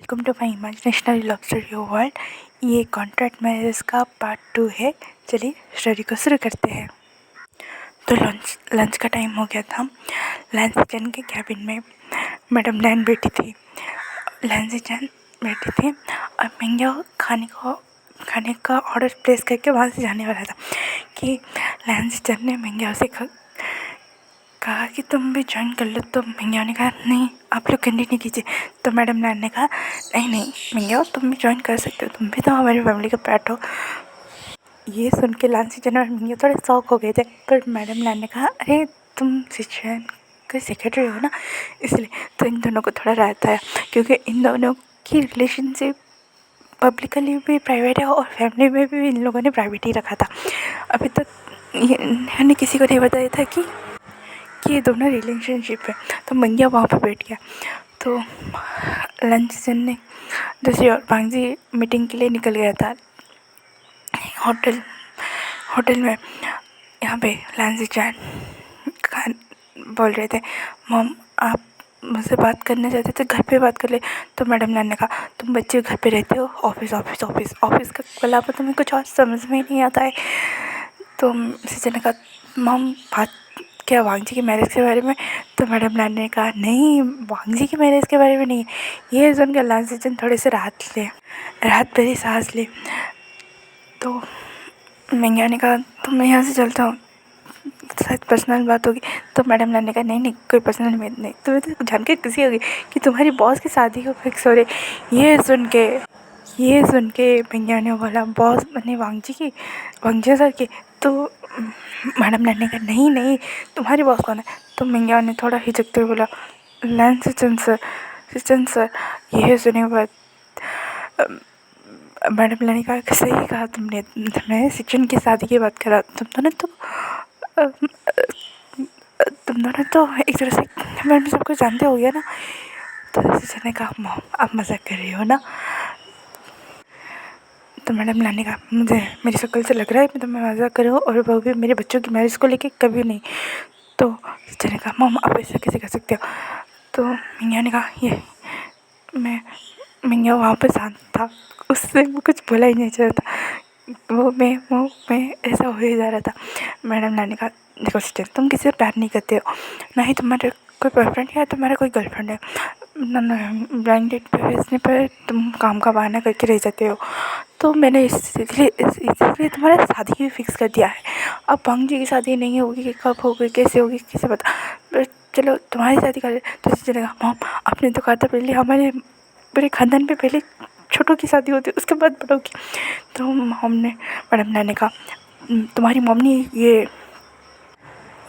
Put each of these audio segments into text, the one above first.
Welcome to my imaginational love story world. ये contract marriage का part 2 है। चलिए स्टोरी को शुरू करते हैं। तो लंच का टाइम हो गया था। लंच किचन के कैबिन में मैडम लैन बैठी थी। लंच किचन बैठी थी और मैं खाने का ऑर्डर प्लेस करके वहाँ से जाने वाला था कि लंच किचन ने मैं से कहा कि तुम भी ज्वाइन कर लो। तो मैंगो ने कहा नहीं, आप लोग कंटिन्यू कीजिए। तो मैडम लैन ने कहा नहीं मैंगो, तुम भी ज्वाइन कर सकते हो, तुम भी तो हमारी फैमिली का पेट हो। ये सुन के लंच किचन और मैंगो थोड़े शौक हो गए थे। पर मैडम लैन ने कहा अरे तुम किचन के सेक्रेटरी हो ना, इसलिए। तो इन दोनों को थोड़ा रहता है क्योंकि इन दोनों की रिलेशनशिप पब्लिकली भी प्राइवेट है और फैमिली में भी इन लोगों ने प्राइवेट ही रखा था। अभी तक इन्होंने किसी को नहीं बताया था कि ये दोनों रिलेशनशिप है। तो मंगिया वहाँ पे बैठ गया। तो लंच ने दूसरी ओर भांजी मीटिंग के लिए निकल गया था होटल में। यहाँ पे लंच खान बोल रहे थे मम आप मुझसे बात करने चाहते थे, घर पे बात कर ले। तो मैडम ने कहा तुम बच्चे घर पे रहते हो, ऑफिस ऑफिस ऑफिस ऑफिस का कलापा तुम्हें कुछ और समझ में नहीं आता है। तो सीजन ने कहा मम बात क्या वांगजी की मैरिज के बारे में। तो मैडम ने कहा नहीं, वांगजी की मैरिज के बारे में नहीं। ये सुन के लाल सीजन थोड़े से राहत भरी सांस ली। तो मैंगया ने कहा तो मैं यहाँ से चलता हूँ, शायद पर्सनल बात होगी। तो मैडम ने कहा नहीं कोई पर्सनल बात नहीं, तुम्हें तो जान के खुशी होगी कि तुम्हारी बॉस की शादी को फिक्स हो रही। ये सुन के मैंगया ने बोला बॉस बने वांगजी सर की। तो मैडम ने कहा नहीं तुम्हारी बॉस कौन है। तो मैंगया ने थोड़ा हिचकते हुए बोला लैंस सिचन सर। यह सुने बाद मैडम ने कहा सही कहा तुमने, मैं सिचन की शादी की बात करा। तुम दोनों तो एक तरह से मैडम सबको जानते हो गया ना। तो सिचन ने कहा मॉम आप मजाक कर रही हो ना। तो मैडम ने कहा मुझे मेरी शक्ल से लग रहा है मैं तो मैं मजाक कर रही हूँ, और वो भी मेरे बच्चों की मैरिज को लेके कभी नहीं। तो सिचन ने कहा मॉम आप ऐसा कैसे कर सकते हो। तो मिंगिया ने कहा ये मिंगिया वहाँ पर शांत था, उससे वो कुछ बोला ही नहीं चाहता। वो मैं ऐसा हो ही जा रहा था। मैडम ने कहा देखो सिस्टर तुम किसी से प्यार नहीं करते हो, ना ही तुम्हारे कोई बॉयफ्रेंड है या तुम्हारा कोई गर्लफ्रेंड है। ना ब्लाइंड डेट पे भेजने पर तुम काम का बहाना करके रह जाते हो। तो मैंने इसलिए तुम्हारा शादी भी फिक्स कर दिया है। अब भांजी की शादी नहीं होगी कि कब होगी कैसे होगी किसे पता, पर चलो तुम्हारी शादी कर। तो चलेगा मॉम आपने तो कहा था पहले हमारे पूरे खानदान पे पहले छोटों की शादी होती है उसके बाद बड़ों की। तो हमने मैडम ने कहा तुम्हारी मॉम ने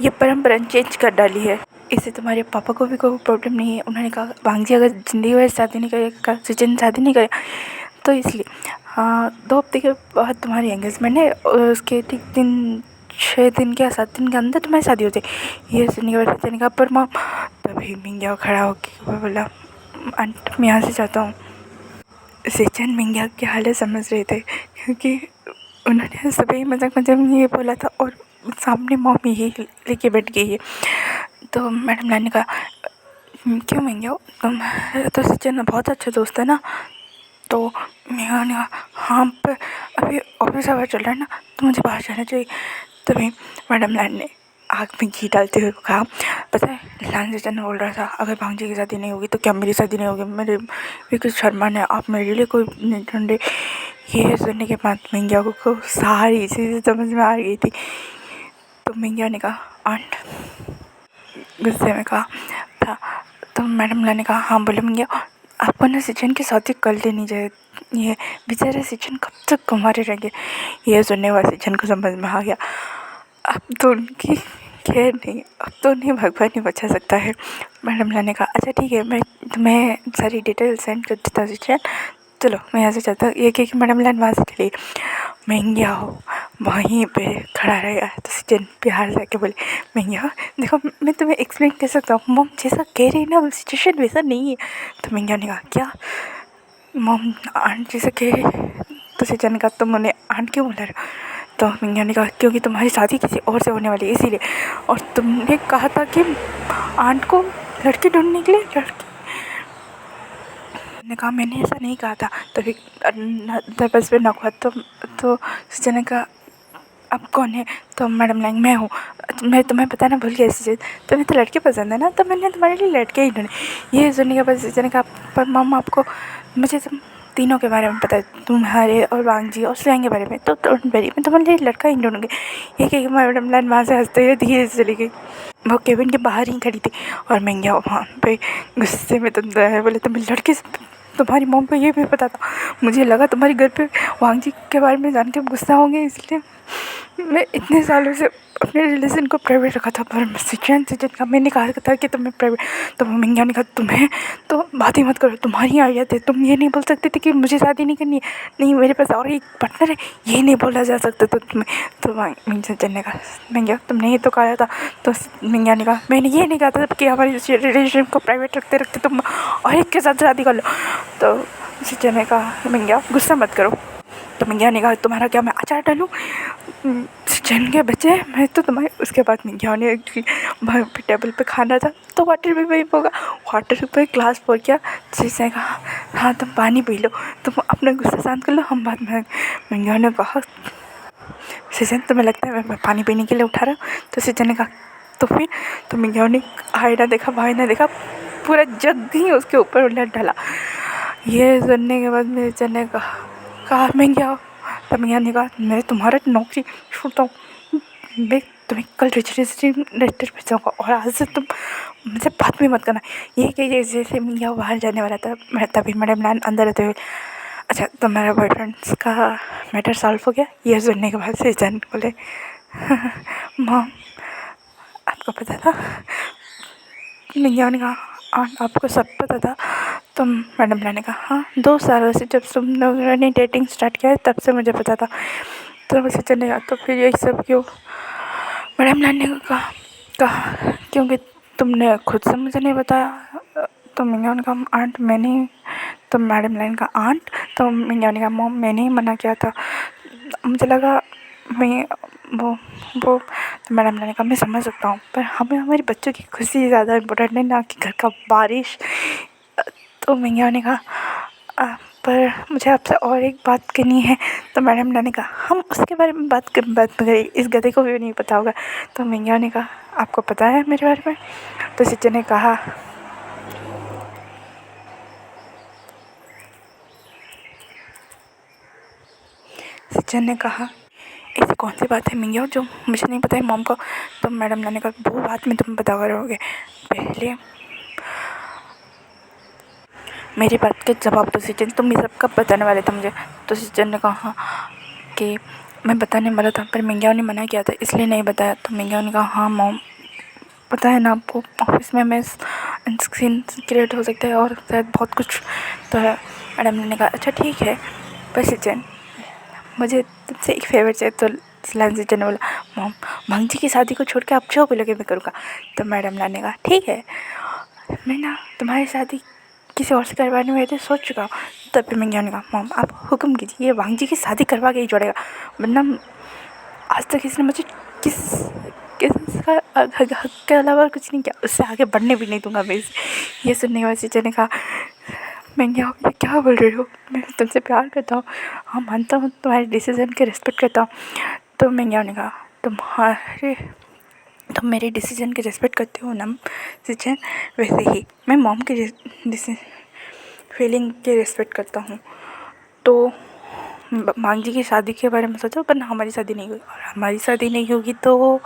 ये परंपरा चेंज कर डाली है, इससे तुम्हारे पापा को भी कोई प्रॉब्लम नहीं है। उन्होंने कहा भांजी अगर ज़िंदगी भर शादी नहीं करेगा, सचिन शादी नहीं करे तो इसलिए 2 हफ्ते के बाद तुम्हारी एंगेजमेंट है और उसके ठीक 6 दिन या 7 दिन के अंदर तुम्हारी शादी हो जाए। ये सुनने के बाद सचिन ने कहा पर मॉम। तभी मिंगिया खड़ा होकर बोला आंटी मैं यहाँ से जाता हूँ। सचिन मिंगिया की हालत समझ रहे थे क्योंकि उन्होंने सभी मजाक में ये बोला था और सामने मॉम यही लेके बैठ गई है। तो मैडम ने कहा क्यों मिंगिया तुम तो सचिन बहुत अच्छा दोस्त है ना। तो मैंने कहा हाँ पर अभी ऑफिस आवर चल रहा है ना तो मुझे बाहर जाना चाहिए। तभी मैडम ने आग में घी डालते हुए कहा पता है लान सचिन बोल रहा था अगर भांजी की शादी नहीं होगी तो क्या मेरी शादी नहीं होगी, मेरे भी कुछ शर्मान है, आप मेरे लिए कोई नहीं ढूंढे। ये सुनने के बाद मिंगिया को सारी चीज़ें समझ में आ गई थी। तो मिंगिया ने कहा आंट गुस्से में कहा था। तो मैडम ने कहा हाँ बोले मिंगिया आपको ना सचिन की शादी कर लेनी चाहिए, ये बेचारे सचिन कब तक कुंवारे रहेंगे। ये सुनने वाले सचिन को समझ में आ गया अब तो उनकी खैर नहीं, अब तो उन्हें भगवान ही बचा सकता है। मैडम ने कहा अच्छा ठीक है मैं तुम्हें सारी डिटेल सेंड कर देता हूँ सचिन, चलो मैं यहाँ से चाहता हूँ। ये कि मैडम वहाँ से चली महंगिया हो वहीं पे खड़ा रहेगा। तो सचिन प्यार से आके बोले महंगिया देखो मैं तुम्हें एक्सप्लेन कर सकता हूँ, मॉम जैसा कह रही ना सिचुएशन वैसा नहीं है। तो महंगिया ने कहा क्या मॉम आंट जैसा कह रही। तो सचिन ने कहा तुम उन्हें आंट क्यों बोला रहे हो। तो महंगिया ने कहा क्योंकि तुम्हारी शादी किसी और से होने वाली है इसीलिए, और तुमने कहा था कि आंट को लड़की ढूंढने के लिए लड़की ने कहा मैंने ऐसा नहीं कहा था। तो फिर बस पे नौका तो सचिन ने कहा अब कौन है? तो मैडम लाइन मैं हूँ। मैं तुम्हें बताना भूल गया इसी चीज़, तुम्हें तो लड़के पसंद है ना, तो मैंने तुम्हारे लिए लड़के ही ढूंढे। ये सुनने के बाद सचिन ने कहा पर मम आपको मुझे तुम तीनों के बारे में पता है, तुम्हारे और वांगजी और श्रेयांग के बारे में, तो डोंट वरी मैं तुम्हारे लिए लड़का ही ढूंढूंगी। ये कही मैडम लाइन वहाँ से हंसते हुए धीरे से चली गई। वो केबिन के बाहर ही खड़ी थी और मैं गया वहाँ पे गुस्से में तुम बोले तुम लड़के से तुम्हारी मॉम को ये भी पता था। मुझे लगा तुम्हारे घर पे वांगजी के बारे में जान के गुस्सा होंगे, इसलिए मैं इतने सालों से अपने रिलेशन को प्राइवेट रखा था। पर सचिन का मैंने कहा था कि तुम्हें प्राइवेट, तो मैंने कहा तुम्हें तो बात ही मत करो, तुम्हारी आइडिया थे, तुम ये नहीं बोल सकते थे कि मुझे शादी नहीं करनी है, नहीं मेरे पास और एक पार्टनर है, ये नहीं बोला जा सकता तो तुम्हें। तो सचिन ने कहा मैंने तुमने ये तो कहा था। तो मैंने ने कहा मैंने ये नहीं कहा था कि हमारी रिलेशनशिप को प्राइवेट रखते रखते तुम और एक के साथ शादी कर लो। तो सचिन ने कहा मैंने गुस्सा मत करो। तो मैंने ने कहा तुम्हारा क्या मैं अचार डालूँ? सचिन के बच्चे मैं तो तुम्हारे। उसके बाद मैं ने टेबल पे खाना था तो वाटर भी वही होगा, वाटर पे ग्लास पोर किया। जिसने कहा हाँ तुम पानी पी लो, तुम अपना गुस्सा शांत कर लो, हम बाद में। मैंने ने कहा सचिन तुम्हें लगता है मैं पानी पीने के लिए उठा रहा हूँ? तो सचिन ने कहा तो फिर। तो मैंने ने आईना देखा भाई ने देखा, पूरा जग ही उसके ऊपर उलट डाला। ये सुनने के बाद मेरे सचिन ने कहा मैं क्या? तब मैंने कहा मैं तुम्हारा नौकरी छोड़ता हूँ, मैं तुम्हें कल रजिस्ट्रेशन लेटर भेजाऊँगा और आज से तुम मुझसे बात भी मत करना। ये कि जैसे मैं बाहर जाने वाला था, मैं तभी मैडम लाइन अंदर रहते हुए अच्छा तो मेरा बॉयफ्रेंड्स का मैटर सॉल्व हो गया। ये सुनने के बाद से जन बोले मॉम आपको पता था? मैंने कहा आपको सब पता था? तो मैडम ने कहा हाँ 2 सालों से जब तुम लोगों ने डेटिंग स्टार्ट किया है तब से मुझे पता था। तो मुझे चलने का तो फिर यही सब क्यों? मैडम ने कहा क्योंकि तुमने खुद से मुझे नहीं बताया। तो मैंने कहा आंट मैंने। तो मैडम लाइन का आंट। तो मैंने कहा मॉम मैंने ही मना किया था, मुझे लगा मैं वो तो मैडम ने कहा मैं समझ सकता हूँ पर हमें हमारे बच्चों की खुशी ज़्यादा इम्पोर्टेंट है ना कि घर का बारिश। तो मैंने कहा पर मुझे आपसे और एक बात करनी है। तो मैडम ने कहा हम उसके बारे में बात करें, इस गधे को भी नहीं पता होगा। तो मैंने कहा आपको पता है मेरे बारे में? तो सचिन ने कहा ऐसी कौन सी बात है मिंगिया जो मुझे नहीं पता है मॉम को? तो मैडम ने कहा वो बात में तुम बता करोगे, पहले मेरी बात के जवाब दो सचिन, तुम ये सब कब बताने वाले थे मुझे? तो सचिन ने कहा कि मैं बताने वाला था पर मिंगिया ने मना किया था इसलिए नहीं बताया। तो मिंगिया ने कहा हाँ मॉम पता है ना आपको ऑफिस में मैं सीन क्रिएट हो सकता है और शायद बहुत कुछ। तो मैडम ने कहा अच्छा ठीक है पर सचिन मुझे तुमसे एक फेवर चाहिए। तो सचिन ने बोला मॉम भांजी की शादी को छोड़ के आप जो बोलोगे मैं करूँगा। तो मैडम ने कहा ठीक है मैं ना तुम्हारी शादी किसी और से करवाने में तो सोच चुका हूँ। तब फिर मैं कहा मॉम आप हुक्म कीजिए, ये वांगजी की शादी करवा के ही जोड़ेगा, वरना आज तक किसी ने मुझे किसका हक के अलावा कुछ नहीं किया, उससे आगे बढ़ने भी नहीं दूंगा मैं इसे। ये सुनने के बाद टीचर ने कहा मैं क्या बोल रही हो, मैं तुमसे प्यार करता हूँ, हाँ मानता हूँ तुम्हारे डिसीज़न के रिस्पेक्ट करता हूँ। तो मैं ने कहा तुम मेरे डिसीजन के रिस्पेक्ट करते हो ना सचिन, वैसे ही मैं मॉम के फीलिंग के रिस्पेक्ट करता हूँ। तो मांगजी की शादी के बारे में सोचो पर हमारी शादी नहीं हुई और हमारी शादी नहीं होगी तो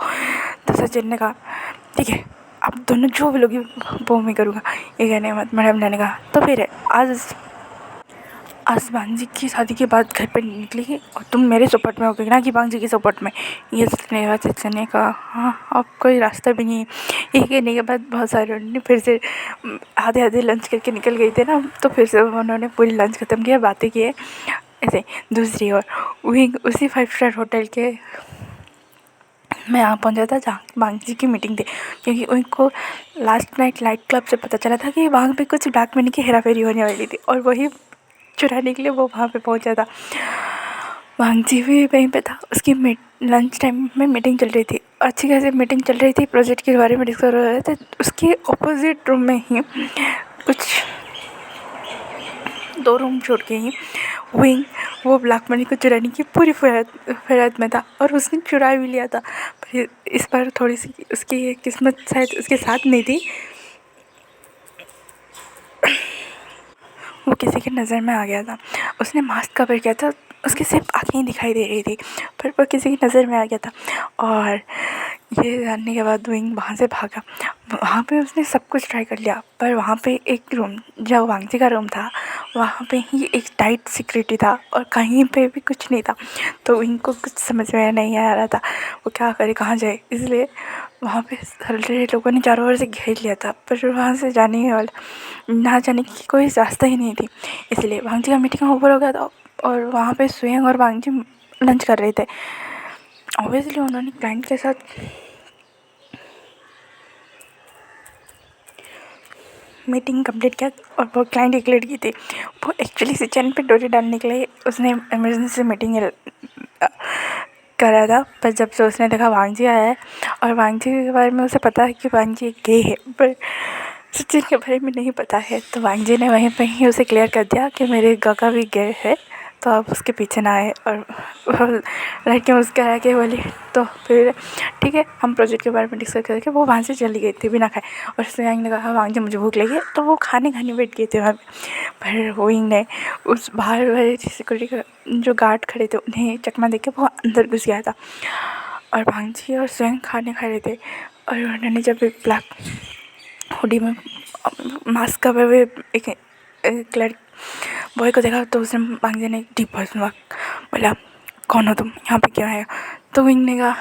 सचिन ने कहा ठीक है आप दोनों जो भी लोगी वो मैं करूँगा। ये कहने के बाद मैडम ने कहा तो फिर आज बांजी की शादी के बाद घर पर निकली और तुम मेरे सपोर्ट में हो गई ना कि बांजी के सपोर्ट में। ये सोचने के बाद सचिन ने कहा हाँ अब कोई रास्ता भी नहीं है। ये कहने के बाद बहुत सारे उन्होंने फिर से आधे लंच करके निकल गए थे ना, तो फिर से उन्होंने पूरी लंच ख़त्म किया, बातें किए ऐसे। दूसरी ओर वही उसी 5 स्टार होटल के मैं यहाँ पहुँचा था जहाँ बांजी की मीटिंग थी, क्योंकि उनको लास्ट नाइट लाइट क्लब से पता चला था कि वहाँ पे कुछ ब्लैक मनी की हेरा फेरी होने वाली थी और वही चुराने के लिए वो वहाँ पे पहुँचा था। वांगजी भी वहीं पे था, उसकी लंच टाइम में मीटिंग चल रही थी, अच्छी खासी मीटिंग चल रही थी, प्रोजेक्ट के बारे में डिस्कस हो रहे थे। उसके ऑपोजिट रूम में ही कुछ 2 रूम छोड़ के ही विंग वो ब्लैक मनी को चुराने की पूरी फिराद में था और उसने चुरा भी लिया था। पर इस बार थोड़ी सी उसकी किस्मत शायद उसके साथ नहीं थी। वो किसी की नज़र में आ गया था। उसने मास्क कवर किया था, उसकी सिर्फ आँखें ही दिखाई दे रही थी, पर वो किसी की नज़र में आ गया था। और ये जानने के बाद विंग वहाँ से भागा। वहाँ पे उसने सब कुछ ट्राई कर लिया, पर वहाँ पे एक रूम, जो वांगजी का रूम था, वहाँ पे ही एक टाइट सिक्योरिटी था और कहीं पे भी कुछ नहीं था। तो विंग को कुछ समझ में नहीं आ रहा था वो क्या करे, कहाँ जाए। इसलिए वहाँ पे सारे लोगों ने चारों ओर से घेर लिया था, पर वहाँ से जाने वाला ना जाने की कोई रास्ता ही नहीं थी। इसलिए वांगजी का मीटिंग ओवर हो गया था और वहाँ पे सुयंग और वांगजी लंच कर रहे थे। ऑब्वियसली उन्होंने क्लाइंट के साथ मीटिंग कंप्लीट किया और वो क्लाइंट एक लड़की थी। वो एक्चुअली सिचन पे डोरी डालने के लिए उसने इमरजेंसी मीटिंग करा था, पर जब से उसने देखा वांगजी आया है और वांगजी के बारे में उसे पता है कि वांगजी गे है, पर सचिन के बारे में नहीं पता है। तो वांगजी ने वहीं पे ही उसे क्लियर कर दिया कि मेरे गागा भी गे है, तो आप उसके पीछे ना आए। और वो लड़की मुस्कुरा के बोली तो फिर ठीक है, हम प्रोजेक्ट के बारे में डिस्कस करके वो वहाँ से चली गई थी बिना खाए। और सुयांग ने कहा वांगजी मुझे भूख लगी है, तो वो खाने बैठ गए थे वहाँ पर वोइंग ने उस बाहर वाले सिक्योरिटी का जो गार्ड खड़े थे उन्हें चकमा दे के वो अंदर घुस गया था। और वांगजी और सुयांग खाने खा रहे थे और उन्होंने जब एक ब्लैक हुडी में मास्क कवर हुए एक लड़की बॉय को देखा, तो उसने वांगजी ने डीप वॉइस में बोला कौन हो तुम, यहाँ पे क्यों आए? तो विंग ने कहा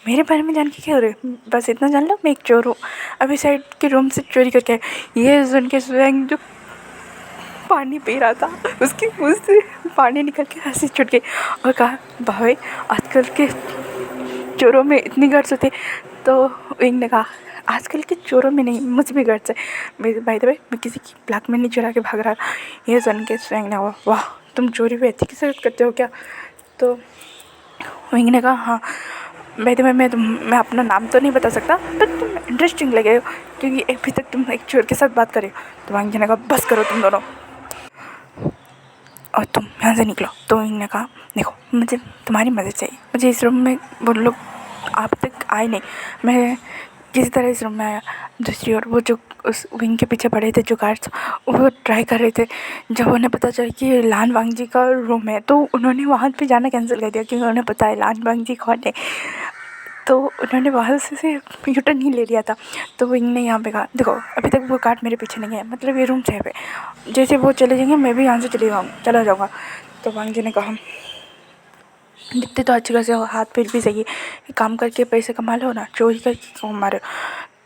मेरे बारे में जान के क्या हो रहे हो, बस इतना जान लो मैं एक चोर हूँ, अभी साइड के रूम से चोरी करके। ये सुन के सुयंग जो पानी पी रहा था उसके मुँह से पानी निकल के हंसी छूट गई और कहा भाई आजकल के चोरों में इतनी गट्स होती। तो विंग ने कहा आजकल के चोरों में नहीं, मुझे भी गट्स है। बाय द वे मैं किसी की ब्लैक मनी चुरा के भाग रहा था। ये सुन के सुयंग ने कहा वाह तुम चोरी भी अच्छी से करते हो क्या? तो विंग ने कहा हाँ बाय द वे मैं अपना नाम तो नहीं बता सकता, पर तुम इंटरेस्टिंग लगे हो क्योंकि अभी तक तुम एक चोर के साथ बात करे। तो वांग ने कहा बस करो तुम दोनों और तुम यहाँ से निकलो। तो विंग ने कहा देखो मुझे तुम्हारी मदद चाहिए, मुझे इस रूम में वो लोग आप तक आए नहीं, मैं किसी तरह इस रूम में आया। दूसरी ओर वो जो उस विंग के पीछे पड़े थे जो गार्ड्स, वो ट्राई कर रहे थे। जब उन्हें पता चला कि लान वांगजी का रूम है तो उन्होंने वहाँ पे जाना कैंसिल कर दिया क्योंकि उन्हें पता है लान वांगजी कौन है। तो उन्होंने वहाँ से यूटर्न ही ले लिया था। तो विंग ने यहाँ पे कहा देखो अभी तक वो गार्ड मेरे पीछे नहीं है, मतलब ये रूम सेफ है, जैसे वो चले जाएंगे मैं भी यहाँ से चला जाऊँगा। तो वांगजी ने कहा दिखते तो अच्छे खासे हो, हाथ पैर भी सही है, काम करके पैसे कमा लो ना, चोरी करके क्यों मारो।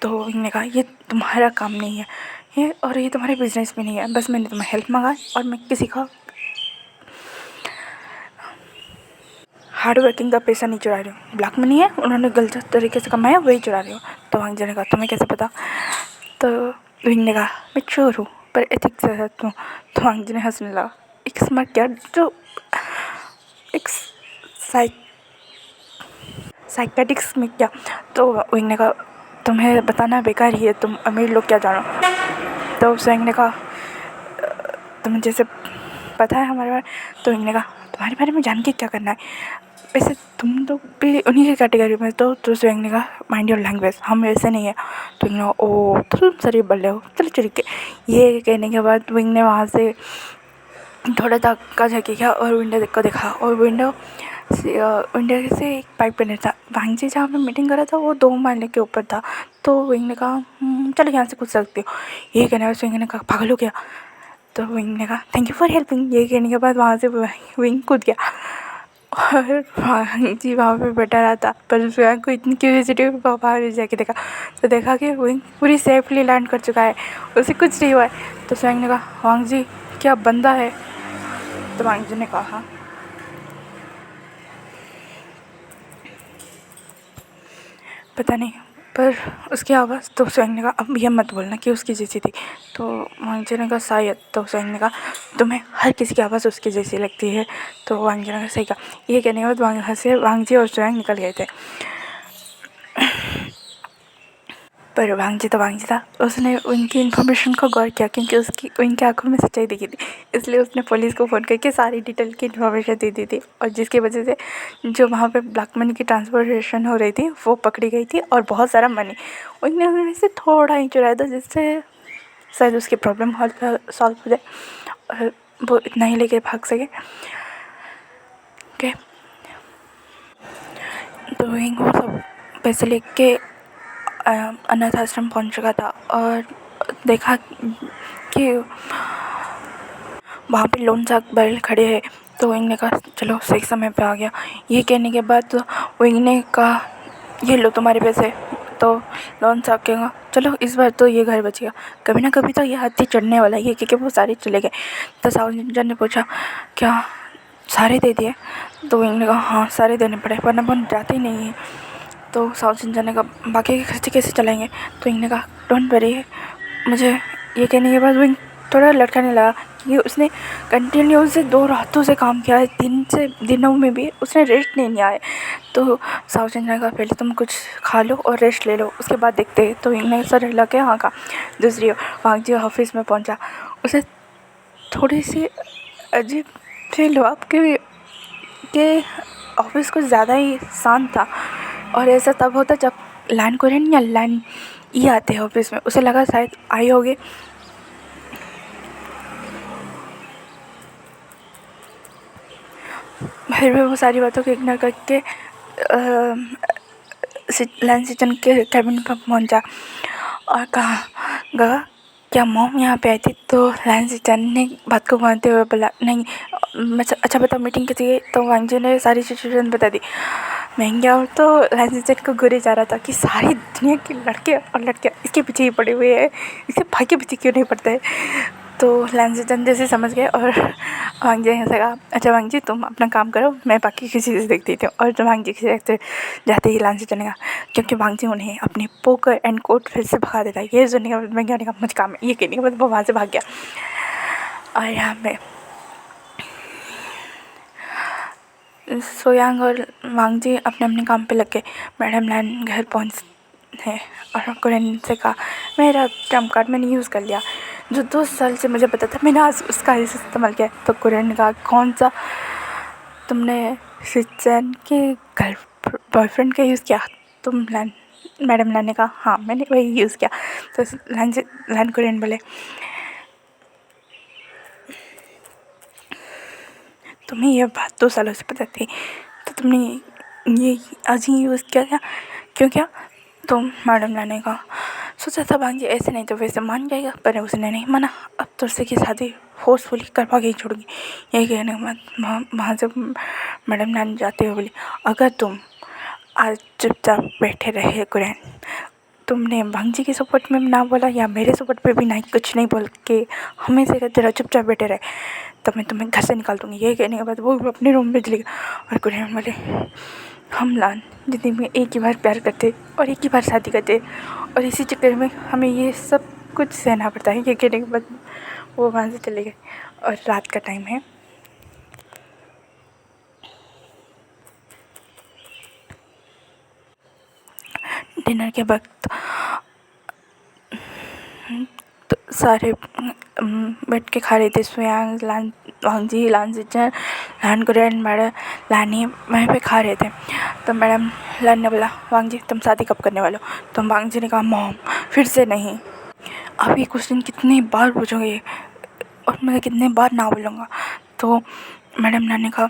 तो विंग ने कहा ये तुम्हारा काम नहीं है ये, और ये तुम्हारे बिजनेस में नहीं है, बस मैंने तुम्हें हेल्प मांगा और मैं किसी का हार्ड वर्किंग का पैसा नहीं चुरा रही हूँ, ब्लैक मनी है उन्होंने गलत तरीके से कमाया वही चुरा रही हूँ। तो वांगजी ने कहा तुम्हें कैसे पता? तो विंग ने कहा मैं चोर हूँ पर एथिक्स से हूँ। तो वांगजी ने हंसने लगा एक स्मार्ट क्या जो एक साइकेटिक्स में क्या। तो विंग ने कहा तुम्हें बताना बेकार ही है, तुम अमीर लोग क्या जानो। तो स्वयं ने कहा तुम्हें जैसे पता है हमारे बारे। तो विंग ने कहा तुम्हारे बारे में जान के क्या करना है, वैसे तुम तो भी उन्हीं की कैटेगरी में। तो स्वयं ने कहा माइंड योर लैंग्वेज, हम वैसे नहीं है। तो विंग ने कहा ओ तो तुम सर बोल रहे हो, चलो चलिए। ये कहने के बाद विंग ने वहाँ से थोड़ा धक्का झकी किया और विंडो को देखा और विंडो से एक पाइप बना था। वांगजी जहाँ पे मीटिंग कर रहा था वो 2 माले के ऊपर था। तो विंग ने कहा चलो यहाँ से कूद सकती हो। ये कहने के बाद विंग ने कहा पागल हो गया। तो विंग ने कहा थैंक यू फॉर हेल्पिंग। ये कहने के बाद वहाँ से विंग कूद गया और वांगजी वहाँ पे बैठा रहा था। पर विंग को इतनी क्यूरियोसिटी बाहर जाके देखा तो देखा कि विंग पूरी सेफली लैंड कर चुका है, उसे कुछ नहीं हुआ है। तो स्वयं ने कहा वांगजी क्या बंदा है? तो वांगजी ने कहा पता नहीं, पर उसकी आवाज़। तो स्वयं ने कहा अब यह मत बोलना कि उसकी जैसी थी। तो वांगजी ने कहा शायद। तो स्वयं ने कहा तुम्हें हर किसी की आवाज़ उसकी जैसी लगती है। तो वांगजी ने कहा सही कहा। ये कहने के बाद वांगजी और स्वयं निकल गए थे। पर वांगजी तो वांगजी था, उसने उनकी इन्फॉर्मेशन को गौर किया क्योंकि उसकी उनकी आंखों में सच्चाई दिखी थी, इसलिए उसने पुलिस को फ़ोन करके सारी डिटेल की इन्फॉर्मेशन दे दी थी, और जिसकी वजह से जो वहाँ पे ब्लैक मनी की ट्रांसपोर्टेशन हो रही थी वो पकड़ी गई थी, और बहुत सारा मनी उन्होंने से थोड़ा ही चुराया था, जिससे शायद उसकी प्रॉब्लम सॉल्व हो जाए और वो इतना ही लेके भाग सके। ओके, तो वो सब पैसे लेके अनाथ आश्रम पहुँच चुका था और देखा कि वहाँ पे लोन साहब बैल खड़े हैं, तो विंग ने कहा चलो सही समय पे आ गया। ये कहने के बाद तो विंग ने कहा ये लो तुम्हारे पैसे, तो लोन साहब कहेगा चलो इस बार तो ये घर बच गया, कभी ना कभी तो ये हाथी चढ़ने वाला है, क्योंकि वो सारे चले गए। तो साउंड ने पूछा क्या सारे दे दिए? तो विंग ने कहा हाँ सारे देने पड़े, वरना अपन जाते ही नहीं है। तो साउथ इंजन ने कहा बाकी के खर्चे कैसे चलाएंगे? तो विंग ने कहा डोंट वरी, मुझे ये कहने के बाद विंग थोड़ा लटकाने लगा कि उसने कंटिन्यू से 2 रातों से काम किया है, दिनों में भी उसने रेस्ट नहीं लिया है। तो साउथ इंडिया का पहले तुम कुछ खा लो और रेस्ट ले लो, उसके बाद देखते हैं। तो इन्हें सर हिला के हाँ कहा। दूसरी ओर वांगजी ऑफिस में पहुंचा, उसे थोड़ी सी अजीब फील हुआ कि ऑफिस कुछ ज़्यादा ही शांत था, और ऐसा तब होता जब लैंड कोरियन या लैंड ई आते हैं ऑफिस में। उसे लगा शायद आए होंगे, फिर भी वो सारी बातों को इग्नोर करके लैंड सिचन के कैबिन पर पहुंचा और कहा क्या मॉम यहाँ पे आई थी? तो लैंड सिचन ने बात को मानते हुए बोला नहीं, अच्छा बताओ मीटिंग कैसी है? तो वांगजी ने सारी सिचुएशन बता दी। महंगा और तो लैंड सिचन को गुरे जा रहा था कि सारी दुनिया के लड़के और लड़कियाँ इसके पीछे ही पड़े हुए हैं, इसके भाई के पीछे क्यों नहीं पड़ते हैं? तो लैंड सिचन जैसे समझ गए और वांगजी ने कहा अच्छा वांगजी तुम अपना काम करो, मैं बाकी किसी से देख देती हूँ। और जब वांगजी किसी देखते जाते ही लैंड सिचन ने कहा क्योंकि वांगजी उन्हें अपनी पोकर एंड कोट फिर से भगा देता है। ये सुनने के बाद मैं क्या मुझे काम है, ये कहने के बाद वो वहाँ से भाग गया। और यहाँ पे सोयांग और वांगजी अपने अपने काम पे लग गए। मैडम लैंड घर पहुँच है और कुरेन से कहा मेरा ट्रम्प कार्ड मैंने यूज़ कर लिया, जो 2 साल से मुझे पता था, मैंने आज उसका इस्तेमाल किया। तो कुरेन ने कहा कौन सा? तुमने सिचन के घर बॉयफ्रेंड का यूज़ किया? तुम मैडम लैंड ने कहा हाँ मैंने वही यूज़ किया। तो लैंड कुरेन बोले तुम्हें ये बात 2 सालों से पता थी, तो तुमने ये आज ही यूज़ किया क्या? क्यों क्या? तो मैडम ने कहा सोचा था वांगजी ऐसे नहीं तो वैसे मान जाएगा, पर उसने नहीं माना। अब तो उससे की शादी फोर्सफुली करवा के ही छोड़ूंगी। यही कहने के बाद वहाँ से मैडम नानी जाते हुए बोली अगर तुम आज चुपचाप बैठे रहे कुरैन, तुमने वांगजी के सपोर्ट में ना बोला या मेरे सपोर्ट पे भी नहीं, कुछ नहीं बोल के हमेशा कहते रहो चुपचाप बैठे रहे, तो मैं तुम्हें घर से निकाल दूँगी। ये कहने के बाद वो अपने रूम में चली गई। और कुरैन बोले हम लान जिंदगी में एक ही बार प्यार करते और एक ही बार शादी करते, और इसी चक्कर में हमें ये सब कुछ सहना पड़ता है। ये कहने के बाद वो वहाँ से चले गए। और रात का टाइम है। डिनर के वक्त तो सारे बैठ के खा रहे थे। सुयांग वांगजी लानजिचन लान कुरैन मैडम लानी वहीं पे खा रहे थे। तो मैडम लान ने बोला वांगजी तुम शादी कब करने वाले हो? तो वांगजी ने कहा मॉम फिर से नहीं। आप ये क्वेश्चन कितनी बार पूछोगे और मैं कितने बार ना बोलूँगा? तो मैडम लान ने कहा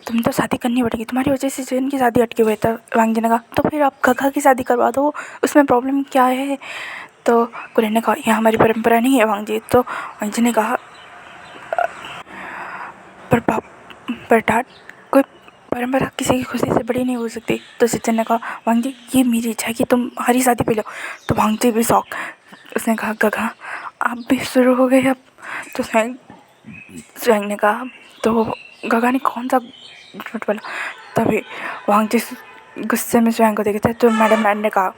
तुम तो शादी करनी पड़ेगी, तुम्हारी वजह से जैन की शादी अटकी हुई। था वांगजी ने कहा तो फिर आप गगा की शादी करवा दो, उसमें प्रॉब्लम क्या है? तो कुरैन ने कहा यह हमारी परंपरा नहीं है वांगजी। तो वांगजी ने कहा पर डैड कोई परंपरा किसी की खुशी से बड़ी नहीं हो सकती। तो सिचन ने कहा वांगजी ये मेरी इच्छा है कि तुम हरी शादी पे लो। तो वांगजी भी शौक, उसने कहा गगा आप भी शुरू हो गए अब? तो स्वयं ने कहा तो गगा ने कौन सा झूठ बोला? तभी वांगजी गुस्से में स्वयं को देखते। तो मैडम लैंड ने कहा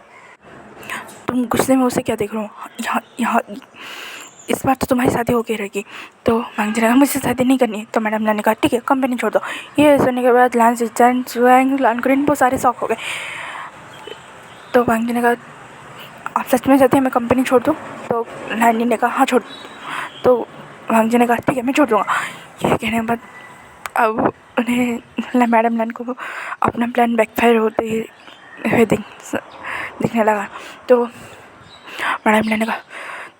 तुम गुस्से में उसे क्या देख रहे हो? यहाँ इस बार तो तुम्हारी शादी होके रहेगी। तो वांगजी ने कहा मुझे शादी नहीं करनी है। तो मैडम ने कहा ठीक है कंपनी छोड़ दो। ये सुनने के बाद लान सिचन स्वयं लान कुरैन बहुत सारे शौक हो गए। तो वांगजी ने कहा आप सच में चाहते हैं मैं कंपनी छोड़ दूँ? तो लैंडी ने कहा हाँ छोड़। तो वांगजी ने कहा ठीक है मैं छोड़ दूँगा। ये कहने के बाद अब उन्हें मैडम लैन को अपना प्लान बैकफायर होते हुए दिखने लगा। तो मैडम लैन ने कहा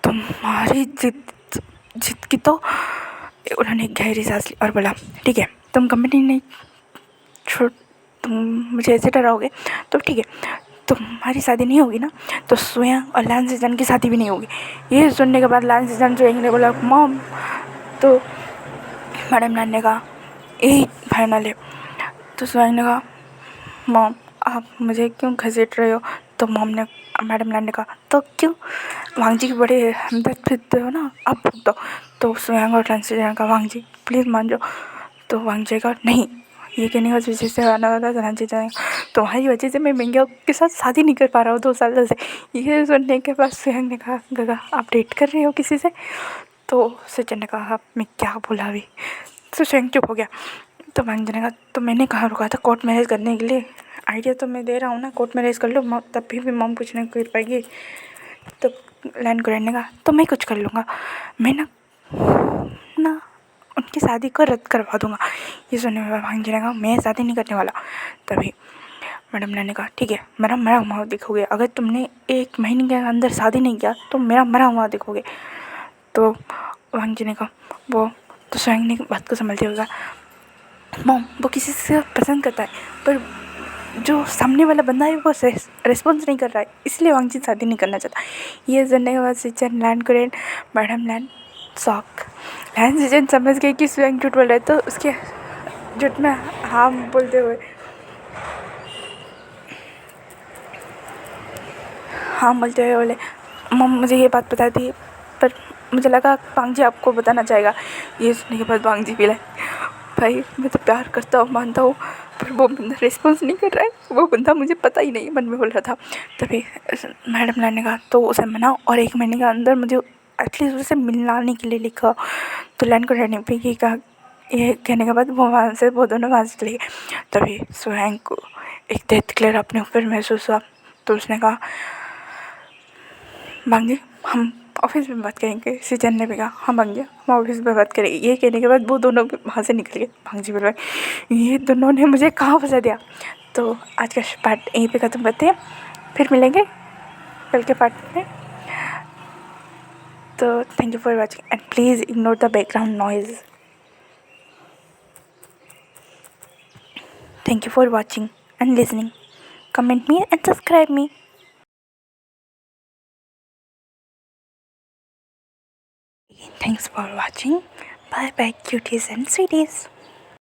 तुम्हारी जिद की। तो उन्होंने गहरी सांस ली और बोला ठीक है तुम कंपनी नहीं छोड़, तुम मुझे ऐसे डराओगे तो ठीक है, तुम्हारी शादी नहीं होगी ना तो स्वयं और लान सीजन की शादी भी नहीं होगी। ये सुनने के बाद लान सीजन स्वयं ने बोला मॉम। तो मैडम लान ने कहा यही फाइनल है। तो स्वयं ने कहा मॉम आप मुझे क्यों घसीट रहे हो? तो मैडम लान ने कहा तो क्यों, वांगजी के बड़े हमदर्द फिरते हो ना, आप फूक दो। तो स्वयं और ट्रांसलेशन का वांगजी प्लीज़ मान जाओ। तो वांगजी का नहीं, ये कहने का वजह से आना होता ट्रांसलेशन जाएगा तुम्हारी वजह से मैं मेंग्या के साथ शादी नहीं कर पा रहा हूँ 2 साल से। ये सुनने के बाद स्वयं ने कहा गगा आप डेट कर रहे हो किसी से? तो सचिन ने कहा मैं क्या बोला अभी। तो स्वयं चुप हो गया। तो वांगजी ने कहा तो मैंने कहाँ रुका था कोर्ट मैरिज करने के लिए, आइडिया तो मैं दे रहा हूँ ना, कोर्ट मैरिज कर लो तब भी मॉम कुछ नहीं कर पाएगी। तो लैन कुरैन ने कहा तो मैं कुछ कर लूँगा, मैं ना उनकी शादी को रद्द करवा दूँगा। ये सुनने में वांगजी ने कहा मैं शादी नहीं करने वाला। तभी मैडम ने कहा ठीक है मेरा मरा हुआ देखोगे, अगर तुमने 1 महीने के अंदर शादी नहीं किया तो मेरा मरा हुआ देखोगे। तो वांगजी ने कहा वो तो स्वयं ने बात को समझते हुए मॉम वो किसी से पसंद करता है पर जो सामने वाला बंदा है वो रिस्पॉन्स नहीं कर रहा है, इसलिए वांगजी शादी नहीं करना चाहता। ये सुनने के बाद सिचन लैन कुरैन मैडम लैन शॉक। लैन सिचन समझ गए कि स्वयं झूठ बोल रहा है। तो उसके झूठ में हाँ बोलते हुए बोले मम मुझे ये बात बता दी पर मुझे लगा वांगजी आपको बताना चाहेगा। ये सुनने के बाद वांगजी भी भाई मैं तो प्यार करता हूँ मानता हूँ पर वो बंदा रिस्पॉन्स नहीं कर रहा है, वो बंदा मुझे पता ही नहीं, मन में बोल रहा था। तभी मैडम ने कहा तो उसे मनाओ और 1 महीने के अंदर मुझे एटलीस्ट उसे मिलाने के लिए लिखा। तो लैन को रहने पर ये कहा, ये कहने के बाद वो दोनों वहाँ से चले गए। तभी स्वयं को एक डेथ क्लियर अपने ऊपर महसूस हुआ। तो उसने कहा वांगजी हम ऑफिस में बात करेंगे। सिचन ने भी कहा हाँ वांगजी हम ऑफिस में बात करेंगे। ये कहने के बाद वो दोनों वहाँ से निकल गए। वांगजी बोल रहे ये दोनों ने मुझे कहाँ फंसा दिया। तो आज का पार्ट यहीं पे ख़त्म करते हैं, फिर मिलेंगे कल के पार्ट में। तो thank you for watching and please ignore the background noise. Thank you for watching and listening, comment me and subscribe me. Thanks for watching. Bye bye cuties and sweeties.